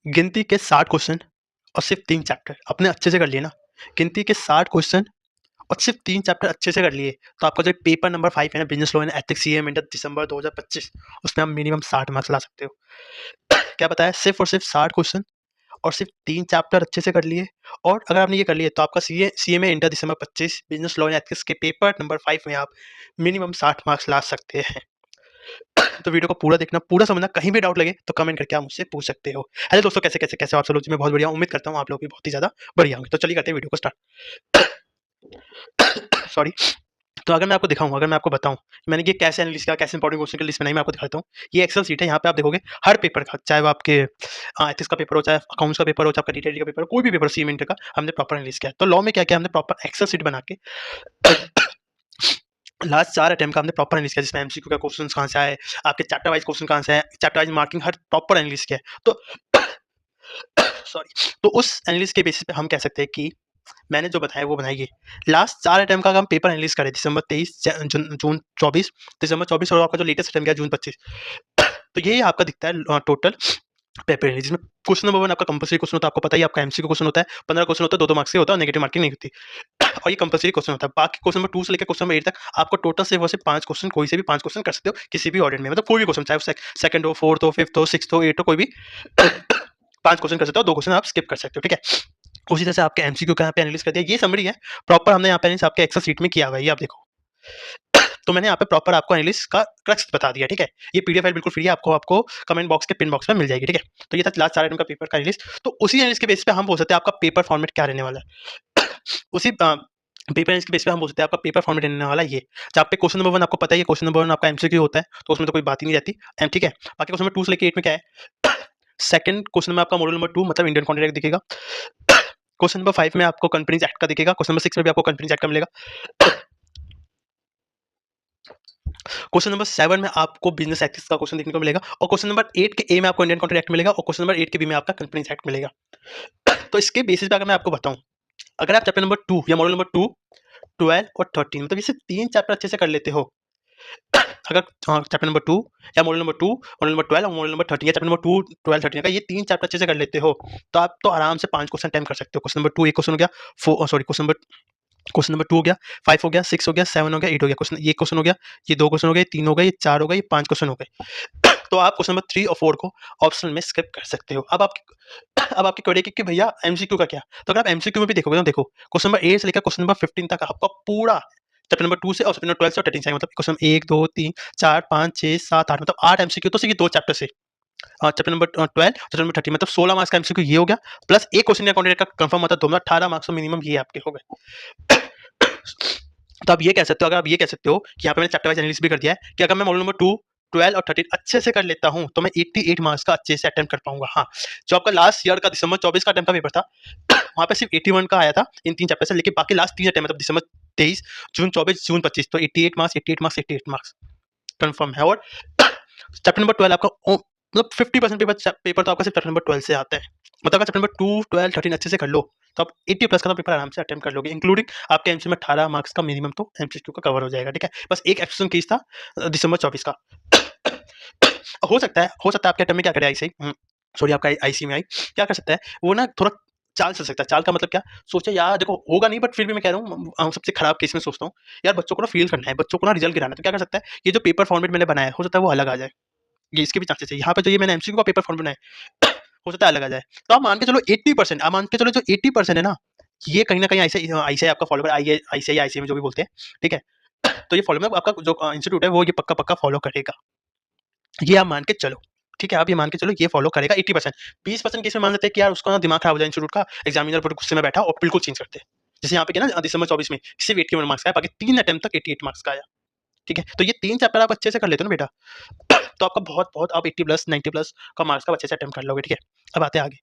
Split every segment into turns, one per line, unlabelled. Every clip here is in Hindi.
गिनती के 60 क्वेश्चन और सिर्फ 3 चैप्टर आपने अच्छे से कर लिए ना, गिनती के 60 क्वेश्चन और सिर्फ 3 चैप्टर अच्छे से कर लिए, तो आपका जो पेपर नंबर 5 है ना, business law and ethics CA inter दिसंबर 2025, उसमें आप मिनिमम 60 मार्क्स ला सकते हो। क्या पता है, सिर्फ और सिर्फ 60 क्वेश्चन और सिर्फ 3 चैप्टर अच्छे से कर लिए, और अगर आपने ये कर लिए तो आपका सीए में inter December 25 business law and ethics के पेपर नंबर 5 में आप मिनिमम 60 मार्क्स ला सकते हैं। तो वीडियो को पूरा देखना, पूरा समझना, कहीं भी डाउट लगे तो कमेंट करके आप मुझसे पूछ सकते हो। हेलो दोस्तों, कैसे हो आप सब लोग? जी मैं बहुत बढ़िया हूँ, उम्मीद करता हूँ आप लोग भी बहुत ही ज़्यादा बढ़िया होंगे। तो चलिए करते हैं वीडियो को स्टार्ट। सॉरी। तो अगर मैं आपको दिखाऊँ, अगर मैं आपको बताऊँ मैंने ये कैसे एनालिसिस किया, कैसे इंपॉर्टेंट क्वेश्चन की लिस्ट बनाई, मैं आपको दिखाता हूँ। ये एक्सेल शीट है, यहाँ पे आप देखोगे हर पेपर का, चाहे वो आपके एथिक्स का पेपर हो, चाहे अकाउंट्स का पेपर हो, चाहे आपका डीटीआई का पेपर हो, कोई भी पेपर सीए में इंटर का, हमने प्रॉपर एनालिसिस किया है। तो लॉ में क्या किया हमने, प्रॉपर एक्सेल शीट बना के लास्ट 4 अटेम्प्ट का हमने प्रॉपर एनालिसिस किया, जिसमें एमसीक्यू का क्वेश्चंस कहाँ से आए, आपके चैप्टर वाइज क्वेश्चन कहाँ से आए, चैप्टर वाइज मार्किंग, हर प्रॉपर एनालिसिस किया है। तो सॉरी, तो उस एनालिसिस के बेसिस पे हम कह सकते हैं कि मैंने जो बताया वो बनाइए। लास्ट 4 अटेम्प्ट का हम पेपर एनालिसिस करें, दिसंबर 23, जून 24, दिसंबर 24 और आपका जो लेटेस्ट अटेम्प्ट गया जून 25। तो ये आपका दिखता है टोटल पेपर एनालिसिस, जिसमें क्वेश्चन नंबर 1 आपका कंपल्सरी क्वेश्चन होता है, आपको पता ही, आपका एमसीक्यू क्वेश्चन होता है, 15 क्वेश्चन होता है, 2-2 मार्क्स के होता है, और नेगेटिव मार्किंग नहीं होती। और ये कंपल्सरी क्वेश्चन होता है। बाकी क्वेश्चन नंबर 2 से लेकर क्वेश्चन नंबर 8 तक आपको टोटल सिर्फ और सिर्फ 5 क्वेश्चन, कोई से भी 5 क्वेश्चन कर सकते हो किसी भी ऑर्डर में, मतलब कोई भी क्वेश्चन, चाहे वो सेकंड हो, फोर्थ हो, फिफ्थ हो, सिक्स्थ हो, एट हो, कोई भी 5 क्वेश्चन कर सकते हो, 2 क्वेश्चन आप स्किप कर सकते हो, ठीक है। उसी तरह से आपके एमसीक्यू का यहाँ पे एनालिसिस कर दिया। ये समरी है, प्रॉपर हमने यहाँ पे एनालिसिस आपके एक्सेल शीट में किया हुआ है, ये आप देखो। तो मैंने यहाँ पे प्रॉपर आपको एनालिसिस का क्रक्स बता दिया, ठीक है। ये पीडीएफ फाइल बिल्कुल फ्री है, आपको कमेंट बॉक्स के पिन बॉक्स में मिल जाएगी, ठीक है। तो ये था लास्ट 4 आइटम का पेपर का एनालिसिस। तो उसी एनालिसिस के बेस पे हम बोल सकते हैं आपका पेपर फॉर्मेट क्या रहने वाला है। उसी पेपर एनालिसिस के बेस पे हम बोल सकते हैं आपका पेपर फॉर्मेट रहने वाला ये, जहाँ पे क्वेश्चन नंबर 1 आपको पता है, ये क्वेश्चन नंबर 1 आपका एमसीक्यू होता है, तो उसमें तो कोई बात ही नहीं रहती, ठीक है। बाकी क्वेश्चन नंबर 2 से लेके 8 में क्या है, सेकंड क्वेश्चन में आपका मॉड्यूल नंबर 2 मतलब इंडियन कॉन्ट्रैक्ट दिखेगा। क्वेश्चन नंबर 5 में आपको कंपनीज एक्ट का दिखेगा, क्वेश्चन नंबर 6 में भी आपको कंपनीज एक्ट का मिलेगा। क्वेश्चन नंबर 7 में आपको बिजनेस एथिक्स का क्वेश्चन देखने को मिलेगा, और क्वेश्चन नंबर 8 के ए में आपको इंडियन कॉन्ट्रैक्ट एक्ट मिलेगा, और क्वेश्चन नंबर 8 के बी में आपका कंपनीज एक्ट मिलेगा। तो इसके बेसिस पे अगर मैं आपको बताऊं, अगर आप चैप्टर नंबर 2 या मॉड्यूल नंबर 2, 12 और 13 मतलब ये 3 चैप्टर अच्छे से कर लेते हो, अगर चैप्टर नंबर 2 या मॉड्यूल नंबर 2, मॉड्यूल नंबर 12 और मॉड्यूल नंबर 13 या चैप्टर नंबर 2, 12, 13 का ये 3 चैप्टर अच्छे से कर लेते हो, तो आप तो आराम से 5 क्वेश्चन अटेम्प्ट कर सकते हो। क्वेश्चन नंबर 2 एक क्वेश्चन हो गया, क्वेश्चन नंबर 2 हो गया, 5 हो गया, 6 हो गया, 7 हो गया, 8 हो गया, क्वेश्चन ये क्वेश्चन हो गया, ये 2 क्वेश्चन हो गए, 3 हो गए, ये 4 हो गए, ये 5 क्वेश्चन हो गए। तो आप क्वेश्चन नंबर 3 और 4 को ऑप्शनल में स्किप कर सकते हो। अब आपकी क्वेरी कि भैया एमसीक्यू का क्या? तो अगर आप एमसीक्यू में भी देखोगे ना, देखो क्वेश्चन नंबर 8 से लेकर क्वेश्चन नंबर 15 तक आपका पूरा चैप्टर नंबर 2 से और चैप्टर नंबर 12 से और 13 से, मतलब क्वेश्चन 1, 2, 3, 4, 5, 6, 7, 8 मतलब 8 एमसीक्यू तो सिर्फ 2 चैप्टर से। चैप्टर नंबर 12, चैप्टर नंबर 13 मतलब 16 मार्क्स का एमसीक्यू ये हो गया, प्लस एक क्वेश्चन का कॉन्ट्रैक्ट का कंफर्म होता है, दोनों 18 मार्क्स तो मिनिमम ये आपके हो गए। तो आप ये कह सकते हो, अगर आप ये कह सकते हो कि यहाँ पे मैंने चैप्टर वाइज एनालिसिस भी कर दिया है कि अगर मैं मॉड्यूल नंबर 2, 12 और 13 अच्छे से कर लेता हूँ तो मैं 88 मार्क्स का अच्छे से अटेम्प्ट कर पाऊंगा। हाँ, जो आपका लास्ट ईयर का दिसंबर 24 का अटेम्प्ट का पेपर था, वहाँ पे सिर्फ 81 का आया था इन 3 चैप्टर से, लेकिन बाकी लास्ट 3 अटेम्प्ट मतलब दिसंबर 23, जून 24, जून 25, तो 88 मार्क्स, 88 मार्क्स, 88 मार्क्स कंफर्म है। और चैप्टर नंबर 12 आपका मतलब 50% पेपर तो आपका सिर्फ चैप्टर नंबर 12 से आता है। मतलब अगर चैप्टर नंबर 2, 12, 13 अच्छे से कर लो तो आप 80 प्लस का तो पेपर आराम से अटेम्प्ट कर लोगे, इंक्लूडिंग आपके एमसीक्यू में 18 मार्क्स का मिनिमम तो एमसीक्यू का कवर हो जाएगा, ठीक है। बस एक एक्सेप्शन केस था दिसंबर 24 का। हो सकता है आपके अटेम्प्ट में क्या करे आईसी, सॉरी आपका आईसी में आई क्या कर सकता है वो ना, थोड़ा चाल चल सकता है। चाल का मतलब क्या, सोचे यार देखो होगा नहीं, बट फिर भी मैं कह रहा हूँ सबसे खराब केस में सोचता हूँ यार, बच्चों को ना फील करना है, बच्चों को ना रिजल्ट गिराना है, तो क्या कर सकता है, ये जो पेपर फॉर्मेट मैंने बनाया है हो सकता है वो अलग आ जाए, ये इसके भी चांसेस है। यहाँ पे तो ये मैंने एमसीक्यू का पेपर फॉर्मेट बनाया है, हो सकता है अलग आ जाए। तो आप मान के चलो 80%, आप मान के चलो जो 80% है ना, ये कहीं ना कहीं ऐसे आपका फॉलो कर, आईसीआई में जो भी बोलते हैं, ठीक है। तो ये फॉलो में आपका जो इंस्टीट्यूट है वो ये पक्का पक्का फॉलो करेगा, ये आप मान के चलो, ठीक है। आप ये मान के चलो ये फॉलो करेगा 80%। 20% केस में मान लेते हैं कि यार उसका ना दिमाग खराब हो जाए इंस्टीट्यूट का, एग्जामिनर पर गुस्से में बैठा और बिल्कुल चेंज करते हैं, जैसे यहाँ पे क्या ना दिसंबर 24 में सिर्फ 81 मार्क्स का है, बाकी 3 अटेम्प्ट तक 88 मार्क्स का आया, ठीक है। तो ये 3 चैप्टर आप अच्छे से कर लेते हो ना बेटा, तो आपका बहुत बहुत आप 80 प्लस 90 प्लस का मार्क्स का अच्छे से अटेम्प्ट कर लोगे, ठीक है। अब आते हैं आगे।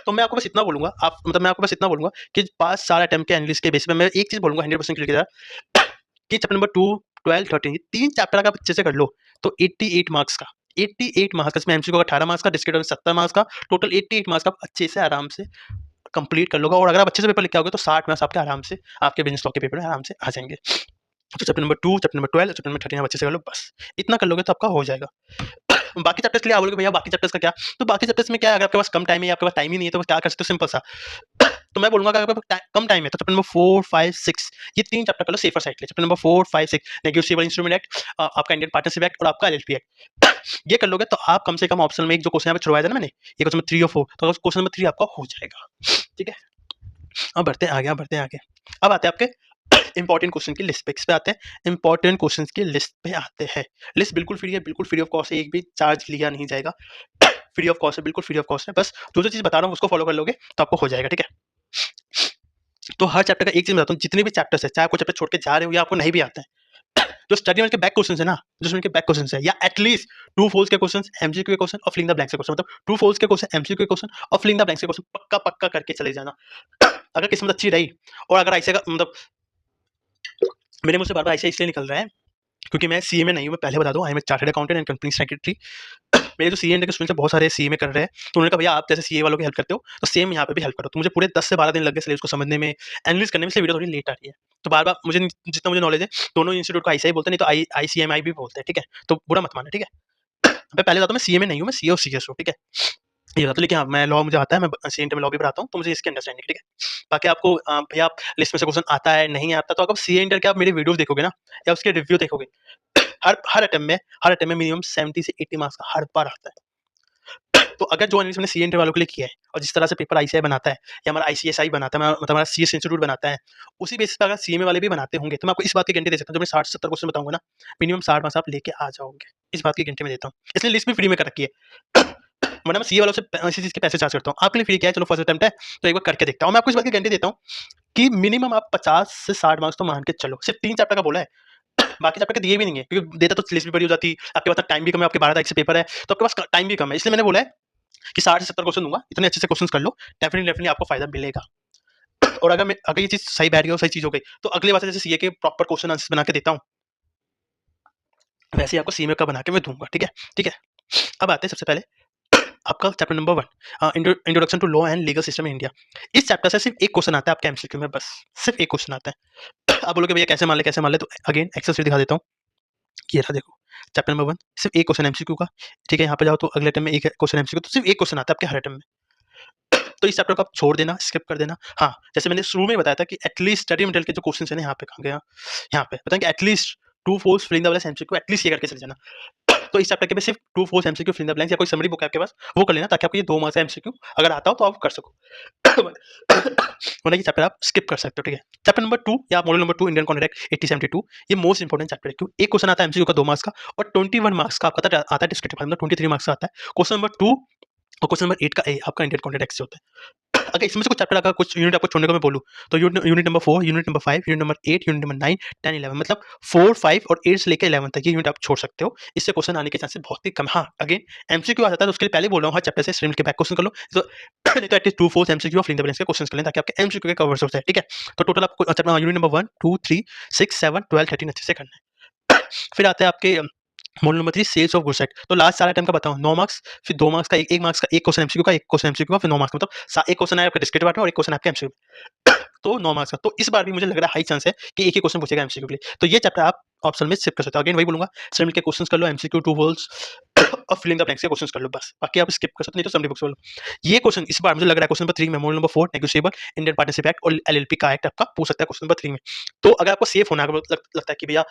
तो मैं आपको बस इतना बोलूंगा, मैं आपको बस इतना बोलूंगा कि 5 साल अटेम्प्ट के एनालिसिस के बेसिस पे मैं एक चीज बोलूंगा 100% क्लियर कि चैप्टर नंबर 2, 12, 13 3 चैप्टर अगर आप अच्छे से कर लो तो 88 मार्क्स का, 88 मार्क्स का, इसमें एमसीक्यू का 18 मार्क्स का, डिस्क्रिप्टिव में 70 मार्क्स का, टोटल 88 मार्क्स का आप अच्छे से आराम से कंप्लीट कर लोगे। और अगर आप अच्छे से पेपर लिख के आओगे तो 60 मार्क्स आपके आराम से आपके बिजनेस लॉ के पेपर में आराम से आ जाएंगे। तो chapter number 2, chapter number 12, chapter number 13 आप अच्छे से कर लो, बस इतना कर लोगे तो आपका हो जाएगा। बाकी चैप्टर्स के लिए आप बोलोगे भैया बाकी चैप्टर्स का क्या? तो बाकी चैप्टर्स में क्या है, अगर आपके पास कम टाइम है या आपके पास टाइम ही नहीं है तो क्या कर सकते हो, सिंपल सा। तो मैं बोलूँगा अगर आपके पास कम टाइम है तो चैप्टर नंबर 4, 5, 6 ये 3 चैप्टर कर लो सेफर साइड के लिए। Chapter number 4, 5, 6 negotiable instrument act, आपका इंडियन पार्टनरशिप एक्ट और आपका एलएलपी एक्ट। ये कर लोगे तो आप कम से कम ऑप्शन में एक जो क्वेश्चन यहाँ पे छुड़वाया था ना मैंने, ये क्वेश्चन नंबर 3 और 4, तो क्वेश्चन नंबर 3 आपका हो जाएगा। ठीक है? अब बढ़ते हैं आगे, अब बढ़ते हैं आगे। अब आते हैं आपके इंपॉर्टेंट क्वेश्चन की लिस्ट पे, किस पे आते हैं? इंपॉर्टेंट क्वेश्चंस की लिस्ट पे आते हैं। लिस्ट बिल्कुल फ्री है, बिल्कुल फ्री ऑफ कॉस्ट है, एक भी चार्ज लिया नहीं जाएगा। फ्री ऑफ कॉस्ट है, बिल्कुल फ्री ऑफ कॉस्ट है। बस जो चीज़ बता रहा हूँ उसको फॉलो कर लोगे तो आपको हो जाएगा। ठीक है? तो हर चैप्टर का एक चीज़ बताता हूँ, जितने भी चैप्टर्स है, चाहे आपको चैप्टर छोड़ के जा रहे हो या आपको नहीं भी आता है, जो स्टडी में के बैक क्वेश्चंस है ना, जो उसमें के बैक क्वेश्चंस है या एटलीस्ट ट्रू फॉल्स के क्वेश्चंस, एमसीक्यू के क्वेश्चन और फिलिंग द ब्लैंक्स के क्वेश्चन, मतलब ट्रू फॉल्स के क्वेश्चन, एमसीक्यू के क्वेश्चन और फिलिंग द ब्लैंक्स के क्वेश्चन पक्का पक्का करके चले जाना। अगर किस्मत अच्छी रही और अगर ऐसे का मतलब मेरे मुंह से बार-बार ऐसे इसलिए निकल रहा है क्योंकि मैं सीए में नहीं हूँ, मैं पहले बता दूँ, I am a chartered accountant and company secretary. मेरे जो सीए एंड के स्टूडेंट्स हैं बहुत सारे सीए में कर रहे हैं, तो उन्होंने कहा भैया आप जैसे सीए वालों की हेल्प करते हो तो सेम यहाँ पे भी हेल्प करो। तो मुझे पूरे 10 से 12 दिन लग गए सिलेबस को समझने में, एनालिसिस करने में, इसलिए वीडियो थोड़ी लेट आ रही है। तो बार-बार मुझे जितना मुझे नॉलेज है, दोनों इंस्टीट्यूट को आईसीआई बोलते हैं, नहीं तो आईसीएमआई भी बोलते हैं, ठीक है? तो बुरा मत मानना, ठीक है? मैं पहले बताता हूँ, मैं सीए में नहीं हूँ, मैं सीए और सीएस हूँ, ठीक है? ये बता, तो लेकिन हाँ, मैं लॉ मुझे आता है, मैं सीएनटी में लॉ भी पढ़ाता हूँ, तो मुझे इसकी अंडरस्टैंडिंग है, ठीक है? बाकी आपको भैया आप लिस्ट में से क्वेश्चन आता है, नहीं आता, तो अगर सीए इंटर के आप मेरे वीडियोज़ देखोगे ना या उसके रिव्यू देखोगे, हर अटेम्प्ट में मिनिमम 70 से 80 मार्क्स का हर बार आता है। तो अगर जो एनालिसिस मैंने सीए इंटर वालों के लिए किया है और जिस तरह से पेपर आईसीआई बनाता है या हमारा आईसीएसआई बनाता है, मतलब हमारा सीएस इंस्टीट्यूट बनाता है, उसी बेसिस पे अगर सीएमए वाले भी बनाते होंगे, तो मैं आपको इस बात की गारंटी दे सकता हूँ, जब मैं 60 से 70 क्वेश्चन बताऊंगा ना, मिनिमम 60 मार्क्स आप लेके आ जाओगे। इस बात की गारंटी मैं देता हूँ, इसलिए लिस्ट भी फ्री में कर रखी है। वरना मैं सीए वालों से इसी चीज़ के पैसे चार्ज करता हूँ। आपके लिए फ्री क्या है, चलो फर्स्ट अटेम्प्ट है तो एक बार करके देखता हूँ। मैं आपको इस बात की गारंटी देता हूँ कि मिनिमम आप 50 से 60 मार्क्स तो मान के चलो। सिर्फ 3 चैप्टर का बोला है, बाकी चैप्टर के दिए भी नहीं है, क्योंकि देता तो लिस्ट भी बड़ी हो जाती, आपके पास टाइम भी कम है, आपके 12 तारीख से पेपर है, तो आपके पास टाइम भी कम है। इसलिए मैंने बोला है कि 60 से 70 क्वेश्चन दूँगा, इतने अच्छे से क्वेश्चंस कर लो, डेफिनिटली आपको फ़ायदा मिलेगा। और अगर ये चीज़ सही बैठ गई और सही चीज़ हो गई, तो अगली बार से जैसे सीए के प्रॉपर क्वेश्चन आंसर्स बना के देता हूँ, वैसे ही आपको सीएमए का बना के मैं दूँगा, ठीक है? ठीक है? अब आते हैं सबसे पहले आपका chapter number 1, introduction to law and legal system in India. इस चैप्टर से सिर्फ एक क्वेश्चन आता है आपके एमसीक्यू में, बस सिर्फ एक क्वेश्चन आता है। आप बोलोगे भैया कैसे मान ले, कैसे मान ले? तो अगेन एक्सेल शीट दिखा देता हूँ। ये रहा देखो, चैप्टर नंबर 1 सिर्फ एक क्वेश्चन एमसीक्यू का, ठीक है? यहाँ पे जाओ तो अगले अटेम्प्ट में एक क्वेश्चन एमसीक्यू, तो सिर्फ एक क्वेश्चन आता है आपके हर अटेम्प्ट में। तो इस चैप्टर को आप छोड़ देना, स्किप कर देना। हाँ, जैसे मैंने शुरू में बताया था कि एटलीस्ट स्टडी मटेरियल के जो क्वेश्चन है ना, यहाँ पे कहाँ गया? यहाँ पे बताएँ कि at least true false fill in the blanks MCQ at least ये करके चले जाना। तो इस चैप्टर के में सिर्फ true false MCQ fill in the blanks या कोई समरी बुक है आपके पास, वो कर लेना, ताकि आपको ये 2 मार्क्स का एमसीक्यू अगर आता हो तो आप कर सको। वरना ये चैप्टर आप स्किप कर सकते हो, ठीक है? चैप्टर नंबर 2 या मॉड्यूल नंबर 2 इंडियन कॉन्ट्रैक्ट 8072, ये मोस्ट इंपोर्टेंट चैप्टर है, क्योंकि एक क्वेश्चन आता है एमसीक्यू का 2 मार्क्स का और 21 मार्क्स का आपका आता है डिस्क्रिप्टिव, मतलब 23 मार्क्स का आता है। क्वेश्चन नंबर 2 और क्वेश्चन नंबर 8 का ए आपका इंडियन कॉन्ट्रैक्ट एक्ट से होता है। अगर इसमें से कुछ चैप्टर, अगर कुछ यूनिट आपको छोड़ने को मैं बोलूँ, तो unit number 4, unit number 5, unit number 8, unit number 9, 10, 11, मतलब 4, 5 और 8 से लेकर 11 तक ये यूनिट आप छोड़ सकते हो। इससे क्वेश्चन आने के चांसेस बहुत ही कम। हाँ, अगेन एमसीक्यू आ जाता है तो उसके लिए पहले बोल रहा हूँ, हर चैप्टर से स्ट्रीम के बैक क्वेश्चन कर लो, तो नहीं तो एटलीस्ट ट्रू फॉल्स एमसीक्यू और फिल इन द ब्लैंक्स के क्वेश्चंस कर लें, ताकि आपके एमसीक्यू के कवर्स हो जाए, ठीक है? तो टोटल आपको चैप्टर यूनिट नंबर 1, 2, 3, 6, 7, 12, 13 अच्छे से करना है। फिर आते हैं आपके module number 3 sales of goods act. तो लास्ट सारे टाइम का बताऊँ, 9 मार्क्स, फिर 2 मार्क्स का, 1 मार्क्स का, 1 क्वेश्चन एमसीक्यू का, 1 क्वेश्चन एमसीक्यू का, फिर 9 मार्क्स, मतलब एक क्वेश्चन आया आपका डिस्क्रिप्टिव पार्ट में और 1 क्वेश्चन आपका एमसीक्यू। तो 9 मार्क्स का। तो इस बार भी मुझे लग रहा है हाई चांस है कि एक ही क्वेश्चन पूछेगा एमसीक्यू के लिए। तो ये चैप्टर आप ऑप्शन में स्किप कर सकते हो। अगेन वही बोलूँगा, समरी के क्वेश्चंस कर लो, एमसीक्यू, ट्रू फॉल्स और फिल इन द ब्लैंक्स के क्वेश्चंस कर लो बस। बाकी आप स्किप कर सकते हो, नहीं तो समरी बुक्स कर लो। ये क्वेश्चन इस बार मुझे लग रहा है क्वेश्चन नंबर 3 में, module number 4 negotiable Indian partnership act और एलएलपी का एक्ट आपका पूछ सकता है क्वेश्चन नंबर 3 में। तो अगर आपको सेफ होना है, लगता है कि भैया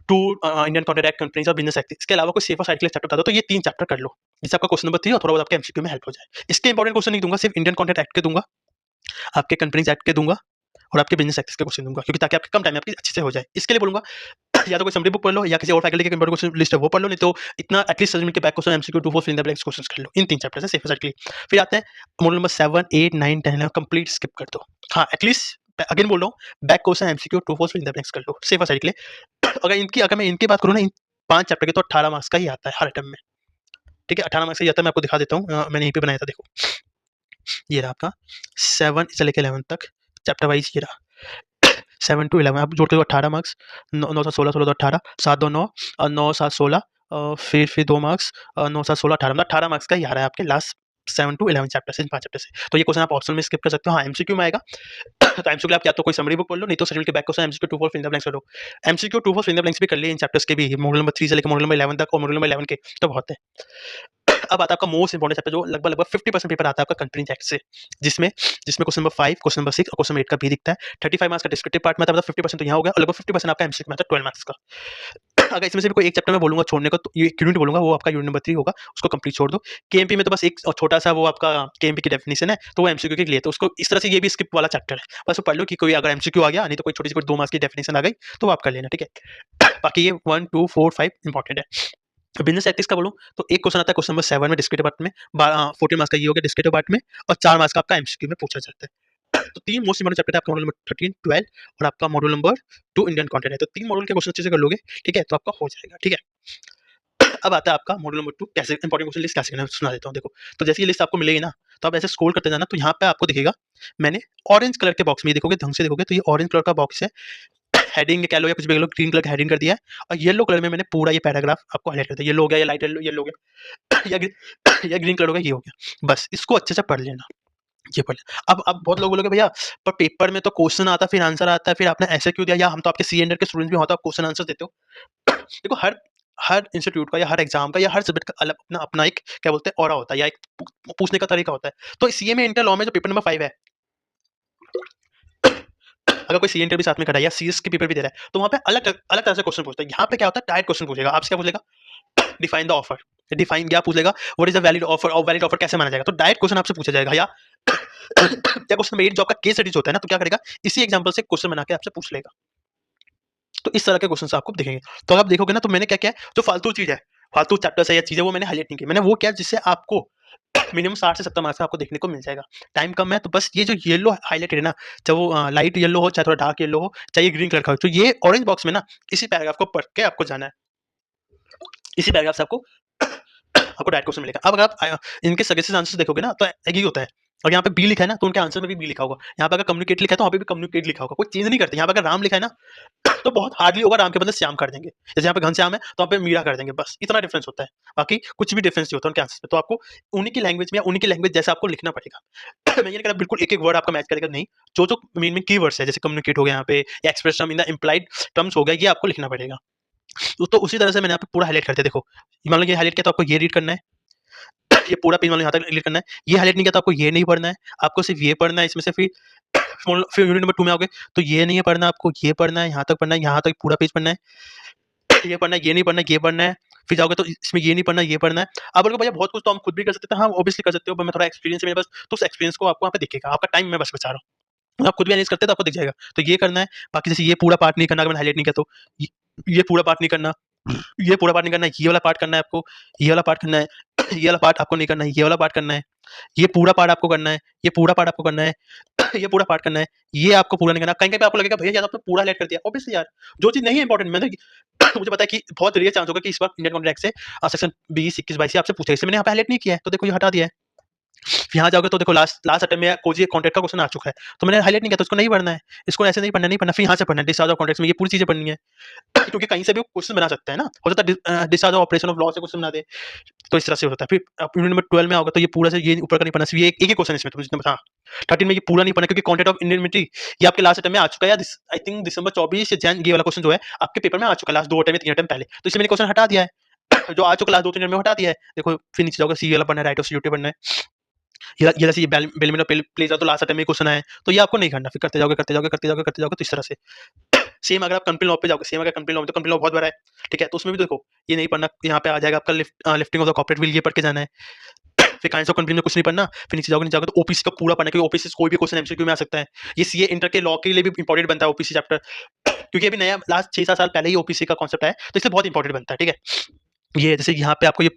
to Indian contract act, companies और बिजनेस एक्ट, इसके अलावा कोई सेफर साइड के लिए चैप्टर बता दो, तो ये 3 चैप्टर कर लो, जिससे आपका क्वेश्चन नंबर 3 और थोड़ा बहुत आपके एमसीक्यू में हेल्प हो जाए। इसके इंपॉर्टेंट क्वेश्चन नहीं दूंगा, सिर्फ इंडियन कॉन्ट्रैक्ट एक्ट के दूंगा, आपके कंपनीज एक्ट के दूंगा और आपके बिजनेस एक्ट के क्वेश्चन दूंगा, क्योंकि ताकि आपके कम टाइम में आपकी अच्छे से हो जाए। इसके लिए बोलूंगा या तो कोई समरी बुक पढ़ लो या किसी और फैकल्टी के इंपॉर्टेंट क्वेश्चन लिस्ट है वो पढ़ लो, नहीं तो इतना एटलीस्ट 7 मिनट के back question MCQ, two four fill in the blanks questions कर लो। इन 3 चैप्टर से सेफर साइड के लिए। फिर आते हैं मॉड्यूल नंबर 7, 8, 9, 10, 11 कंप्लीट स्किप कर दो। हाँ, एटलीस्ट अगेन बोल रहा हूँ, back question MCQ, two four fill in the blanks कर लो सेफर साइड के लिए। अगर मैं इनकी बात करूँ ना, इन 5 चैप्टर के, तो 18 मार्क्स का ही आता है हर टर्म में, ठीक है? 18 मार्क्स का ही आता है। मैं आपको दिखा देता हूँ, मैंने यहीं पे बनाया था, देखो ये रहा आपका 7 से लेके 11 तक चैप्टर वाइज, ये रहा 7 टू 11 आप जोड़ के 18 मार्क्स, 9 7 16, 16 2 18, 7 2 9 और 9 7 16, फिर 2 मार्क्स, 9 7 16 18, मतलब 18 मार्क्स का ही आ रहा है आपके लास्ट 7 टू 11 चैप्टर्स, इन 5 चैप्टर से। तो ये क्वेश्चन आप ऑप्शन में स्किप कर सकते हो। हाँ, एमसीक्यू में आएगा। तो एमसीक्यू के लिए आप या तो कोई समरी बुक पढ़ लो, नहीं तो शेड्यूल के back question MCQ true false fill in the blanks कर लो। MCQ true false fill in the blanks भी कर लिए इन चैप्टर्स के भी, मॉड्यूल नंबर 3 से लेकर मॉड्यूल नंबर 11 तक और मॉड्यूल नंबर 11 के, तो बहुत है। अब आता है आपका मोस्ट इंपोर्टेंट चैप्टर जो लगभग 50% पेपर आता है आपका कंपनी एक्ट से, जिसमें जिसमें क्वेश्चन नंबर 5, क्वेश्चन नंबर 6 और क्वेश्चन नंबर 8 का भी दिखता है। 35 मार्क्स का डिस्क्रिप्टिव पार्ट में आता है, मतलब 50% तो यहाँ हो गया, और लगभग 50% आपका एमसीक्यू में आता है 12 मार्क्स का। अगर इसमें से भी कोई एक चैप्टर मैं बोलूंगा छोड़ने को, तो ये यूनिट बोलूंगा, वो आपका यूनिट नंबर 3 होगा, उसको कंप्लीट छोड़ दो। केएमपी में तो बस एक छोटा सा वो आपका केएमपी की डेफिनेशन है, तो वो एमसीक्यू के लिए, तो उसको इस तरह से ये भी स्किप वाला चैप्टर है, बस वो पढ़ लो कि कोई अगर एमसीक्यू आ गया, नहीं तो कोई छोटी सी कोई 2 मार्क्स की डेफिनेशन आ गई तो वो आप कर लेना, ठीक है। बाकी ये 1 2 4 5 इंपॉर्टेंट है। बिजनेस एथिक्स का बोलूं तो एक क्वेश्चन आता है क्वेश्चन नंबर 7 में डिस्क्रिप्टिव पार्ट में, 14 मार्क्स का ये हो गया डिस्क्रिप्टिव पार्ट में, और 4 मार्क्स का आपका एमसीक्यू में पूछा जाता है। तो 3 मोस्ट इंपोर्टेंट चैप्टर है आपका, मॉड्यूल नंबर 13, 12 और आपका मॉड्यूल नंबर 2 इंडियन कंटेंट है। तो 3 मॉड्यूल के क्वेश्चन अच्छे से कर लोगे, ठीक है, तो आपका हो जाएगा, ठीक है। अब आता है आपका मॉड्यूल नंबर 2, कैसे इंपॉर्टेंट क्वेश्चन लिस्ट कैसे करना है सुना देता हूँ। देखो, तो जैसे ये लिस्ट आपको मिलेगी ना, तो आप ऐसे स्क्रॉल करते जाना, तो यहाँ पे आपको दिखेगा, मैंने ऑरेंज कलर के बॉक्स में, ये देखोगे ढंग से देखोगे तो ये ऑरेंज कलर का बॉक्स है, हेडिंग कह लो या कुछ भी कह लो, ग्रीन कलर का हेडिंग कर दिया है, और येलो कलर में मैंने पूरा ये पैराग्राफ आपको हाईलाइट कर दिया। येलो हो गया या लाइट येलो, येलो हो गया या ग्रीन कलर हो गया, ये हो गया। बस इसको अच्छे से पढ़ लेना, ये पढ़ लेना। अब बहुत लोग बोलोगे भैया पर पेपर में तो क्वेश्चन आता है फिर आंसर आता है, फिर आपने ऐसे क्यों दिया, या हम तो आपके सी एंडर के स्टूडेंट्स भी होता है, आप क्वेश्चन आंसर देते हो। देखो, हर हर इंस्टीट्यूट का या हर एग्जाम का या हर सब्जेक्ट का अलग अपना अपना एक क्या बोलते हैं ऑरा होता है, या एक पूछने का तरीका होता है। तो सीए में इंटर लॉ में जो पेपर नंबर 5 है, अगर कोई सी इंटर भी साथ में खड़ा है या सीएस के पेपर भी दे रहा है, तो वहाँ पे अलग अलग तरह से क्वेश्चन पूछता है। यहाँ पे क्या होता है, डायरेक्ट क्वेश्चन पूछेगा आपसे, क्या पूछेगा, डिफाइन द ऑफर, डिफाइन क्या पूछ लेगा, what is the valid offer, और वैलिड ऑफर कैसे माना जाएगा, तो डायरेक्ट क्वेश्चन आपसे पूछा जाएगा। या क्या क्वेश्चन में जॉब का केस स्टडीज होता है ना, तो क्या करेगा, इसी एग्जांपल से क्वेश्चन बना के आपसे पूछ लेगा। तो इस तरह के क्वेश्चन आपको दिखेंगे। तो अगर आप देखोगे ना, तो मैंने क्या किया है, जो फालतू चीज है, फालतू चैप्टर्स है या चीजें, वो मैंने हाईलाइट नहीं की, मैंने वो किया जिससे आपको मिनिमम 60 से 70 मार्क्स आपको देखने को मिल जाएगा। टाइम कम है, तो बस ये जो येलो हाईलाइटेड है ना, चाहे वो लाइट येलो हो, चाहे थोड़ा डार्क येलो हो, चाहे ये ग्रीन कलर का हो, तो ये ऑरेंज बॉक्स में ना, इसी पैराग्राफ को पढ़ के आपको जाना है। इसी पैराग्राफ से आपको आपको डायरेक्ट क्वेश्चन मिलेगा। अब अगर आप इनके सजेशन आंसर देखोगे ना, तो एक ही होता है। और यहाँ पे बी लिखा है ना, तो उनके आंसर में भी बी लिखा होगा। यहाँ पे अगर कम्युनिकेट लिखा है, तो वहाँ पे भी कम्युनिकेट लिखा होगा, कोई चेंज नहीं करते। यहाँ पे अगर राम लिखा है ना, तो बहुत हार्डली होगा राम के बदले श्याम कर देंगे। जैसे यहाँ पे घनश्याम है, तो वहाँ पे मीरा कर देंगे, बस इतना डिफरेंस होता है। बाकी कुछ भी डिफरेंस नहीं होता उनके आंसर में। तो आपको उन्हीं की लैंग्वेज में या उन्हीं की लैंग्वेज जैसा आपको लिखना पड़ेगा। मैं ये नहीं कह रहा बिल्कुल एक-एक वर्ड आपका मैच करेगा, नहीं। जो मेन कीवर्ड्स है, जैसे कम्युनिकेट हो गया यहाँ पे, या express term in the implied terms हो गया, ये आपको लिखना पड़ेगा। तो उसी तरह से मैंने यहाँ पे पूरा हाईलाइट कर दिया। देखो, मान लो ये हाईलाइट किया, तो आपको ये रीड करना है। ये पूरा पेज वाला यहाँ तक क्लियर करना है। ये हाईलाइट नहीं किया, तो आपको ये नहीं पढ़ना है, आपको सिर्फ ये पढ़ना है। इसमें से फिर यूनिट नंबर 2 में आओगे, तो ये नहीं है पढ़ना, आपको ये पढ़ना है, यहाँ तक पढ़ना है, यहाँ तक पूरा पेज पढ़ना है, ये पढ़ना है, ये नहीं पढ़ना है, ये पढ़ना है। फिर जाओगे तो इसमें ये नहीं पढ़ना, ये पढ़ना है। आप बोलोगे भैया बहुत कुछ तो हम खुद भी कर सकते हैं। हाँ, ऑब्वियसली कर सकते हो, पर मैं थोड़ा एक्सपीरियंस है मेरे पास, तो उस एक्सपीरियंस को आपको वहाँ पे दिखेगा। आपका टाइम मैं बस बचा रहा हूँ। आप खुद भी एनालाइज़ करते हैं, तो आपको दिख जाएगा। तो ये करना है, बाकी जैसे ये पूरा पार्ट नहीं करना, अगर मैंने हाईलाइट नहीं किया तो ये पूरा पार्ट नहीं करना, ये पूरा पार्ट नहीं करना है, ये वाला पार्ट करना है आपको, ये वाला पार्ट करना है, ये वाला पार्ट आपको नहीं करना है, ये वाला पार्ट करना है, ये पूरा पार्ट आपको करना है, ये पूरा पार्ट आपको करना है, ये पूरा पार्ट करना है, ये आपको पूरा नहीं करना। कहीं-कहीं पे आपको लगेगा भैया यार आपने पूरा हाईलाइट कर दिया। ऑब्वियसली यार, जो चीज़ नहीं है इंपॉर्टेंट, मैंने मुझे पता है कि बहुत रेयर चांस होगा कि इस बार इंडियन कॉन्ट्रैक्ट से सेक्शन 20, 21, 22 से आपसे पूछेगा, इसलिए मैंने यहाँ पे हाईलाइट नहीं किया है, तो देखो ये हटा दिया है। यहाँ जाओगे तो देखो लास्ट लास्ट अटेम्प्ट में कोई कॉन्ट्रैक्ट का क्वेश्चन आ चुका है, तो मैंने हाईलाइट नहीं किया, तो इसको नहीं पढ़ना है, इसको ऐसे नहीं पढ़ना, नहीं पढ़ना, फिर यहाँ से पढ़ना है, डिस्चार्ज ऑफ कॉन्ट्रैक्ट्स में ये पूरी चीज़ें पढ़नी है। क्योंकि कहीं से भी क्वेश्चन बना सकता है ना, हो सकता है discharge of operation of law से क्वेश्चन बना दे, तो इस तरह से होता है। फिर आप यूनिट नंबर 12 में आओगे, तो ये पूरा से ये ऊपर का नहीं पढ़ना, सिर्फ ये एक ही क्वेश्चन इसमें तुम जितने हाँ, 13 में ये पूरा नहीं पढ़ना, क्योंकि कॉन्टेंट ऑफ इंडियनिटी ये आपके लास्ट अटेम्प्ट में आ चुका है, आई थिंक दिसंबर 24 या जैन, ये वाला क्वेश्चन जो है आपके पेपर में आ चुका है लास्ट 2 अटेम्प्ट में 3 अटेम्प्ट पहले, तो इसलिए मैंने क्वेश्चन हटा दिया है। जो आ चुका लास्ट 2-3 में हटा दिया है। देखो फिर नीचे जाओगे, सी वाला पढ़ना है, राइट ऑफ सीयूटी पढ़ना है। ये जैसे ये बेलमिनो प्लेज तो लास्ट अटेम्प्ट में क्वेश्चन आए, तो ये आपको नहीं करना, फिर करते जाओगे, करते जाओगे, करते जाओगे, करते जाओगे, तो इस तरह से। सेम अगर आप कंपनी लॉ पे जाओगे, सेम अगर कंपनी लॉ में, तो कंपनी लॉ बहुत बड़ा है, ठीक है, तो उसमें भी देखो ये नहीं पढ़ना, यहाँ पे आ जाएगा आपका lifting of the corporate will, ये पढ़ के जाना है। फिर काइंड्स ऑफ कंपनी में कुछ नहीं पढ़ना, फिर नीचे जाओगे, नीचे जाओगे तो ओपीसी का पूरा पढ़ना है, क्योंकि ओपीसी से कोई भी क्वेश्चन एमसीक्यू में आ सकता है। ये सीए इंटर के लॉ के लिए भी इंपॉर्टेंट बनता है ओपीसी चैप्टर, क्योंकि अभी नया लास्ट 6-7 साल पहले ही ओपीसी का कॉन्सेप्ट आया, तो इसलिए बहुत इंपॉर्टेंट बनता है, ठीक है। ये जैसे यहाँ पे आपको ये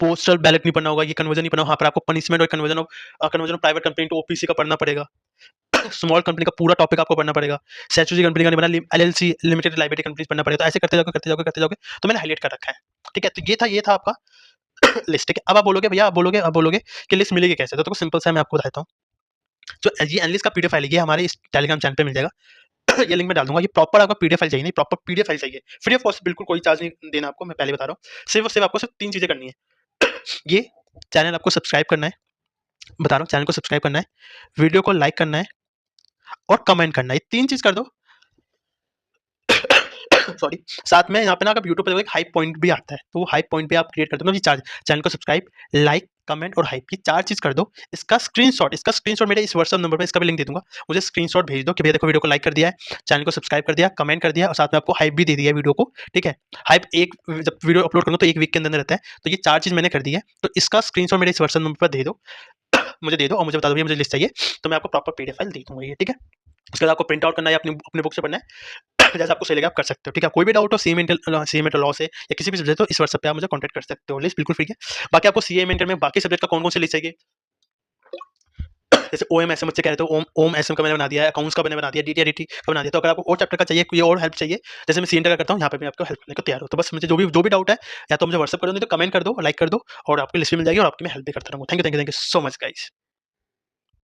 पोस्टल बैलेट नहीं पढ़ना होगा, ये कन्वर्जन नहीं पढ़ना, वहाँ पर आपको पनिशमेंट और conversion of private company to OPC का पढ़ना पड़ेगा। स्मॉल कंपनी का पूरा टॉपिक आपको पढ़ना पड़ेगा। स्टैट्यूटरी कंपनी का नहीं पढ़ना, एलएलसी लिमिटेड लायबिलिटी कंपनीज पढ़ना पड़ेगा। तो ऐसे करते जाओगे, करते जाओगे, करते जाओगे, तो मैंने हाईलाइट कर रखा है, ठीक है। तो ये था आपका लिस्ट, ठीक है। अब आप बोलोगे भैया, आप बोलोगे कि लिस्ट मिलेगी कैसे, तो देखो सिंपल सा मैं आपको बताता हूँ। जो ये एनालिस्ट का पीडीएफ फाइल है, ये हमारे इस टेलीग्राम चैनल पे मिल जाएगा। ये लिंक में डाल दूंगा। ये प्रॉपर आपका पीडीएफ फाइल चाहिए, नहीं प्रॉपर पीडीएफ फाइल चाहिए, फ्री ऑफ कॉस्ट, बिल्कुल कोई चार्ज नहीं देना आपको, मैं पहले बता रहा हूँ। सिर्फ और सिर्फ आपको सिर्फ 3 चीजें करनी है। ये चैनल आपको सब्सक्राइब करना है, बता रहा हूँ, चैनल को सब्सक्राइब करना है, वीडियो को लाइक करना है और कमेंट करना है। ये 3 चीज़ कर दो। सॉरी। साथ में यहाँ पे ना आप यूट्यूब पे एक हाइप पॉइंट भी आता है, तो वो हाइप पॉइंट भी आप क्रिएट कर दो। मतलब ये 4 चैनल को सब्सक्राइब, लाइक, कमेंट और हाइप, ये 4 चीज़ कर दो। इसका स्क्रीनशॉट मेरे इस व्हाट्सएप नंबर पे इसका भी लिंक दे दूँगा। मुझे स्क्रीनशॉट भेज दो कि भैया देखो वीडियो को लाइक कर दिया है, चैनल को सब्सक्राइब कर दिया, कमेंट कर दिया और साथ में आपको हाइप भी दे दिया है वीडियो को, ठीक है? हाइप एक जब वीडियो अपलोड करूँगा तो 1 वीक के अंदर रहता है। तो ये 4 चीज़ मैंने कर दी है। तो इसका स्क्रीनशॉट मेरे इस व्हाट्सएप नंबर पर दे दो। मुझे दे दो और मुझे बता दो भैया मुझे लिस्ट चाहिए, तो मैं आपको प्रॉपर पीडीएफ फाइल दे दूँगा ये, ठीक है? उसके बाद आपको प्रिंट आउट करना है या अपनी अपने बुक से पढ़ना है। जैसा आपको सही लगे आप कर सकते हो, ठीक है? कोई भी डाउट हो सीएमए लॉ से या किसी भी सब्जेक्ट हो, इस व्हाट्सएप पे आप मुझे कॉन्टैक्ट कर सकते हो। लिस्ट बिल्कुल फ्री है। बाकी आपको सीएमए में बाकी सब्जेक्ट का कौन-कौन सी लिस्ट चाहिए? जैसे ओएम-एसएम मुझसे कह रहे थे, ओम-एसएम का मैंने बना दिया है, अकाउंट्स का मैंने बना दिया, डीटीआर-ईटी का बना दिया। तो अगर आपको और चैप्टर का चाहिए, कोई और हेल्प चाहिए, जैसे मैं सीएनटा का करता हूँ, यहाँ पे मैं आपको हेल्प करने को तैयार हूँ। तो बस मुझे जो भी डाउट है, या तो मुझे व्हाट्सएप कर दो, नहीं तो कमेंट कर दो, लाइक कर दो और आपकी लिस्ट भी मिल जाएगी और आपकी मैं हेल्प भी करता रहूँगा। Thank you so much guys.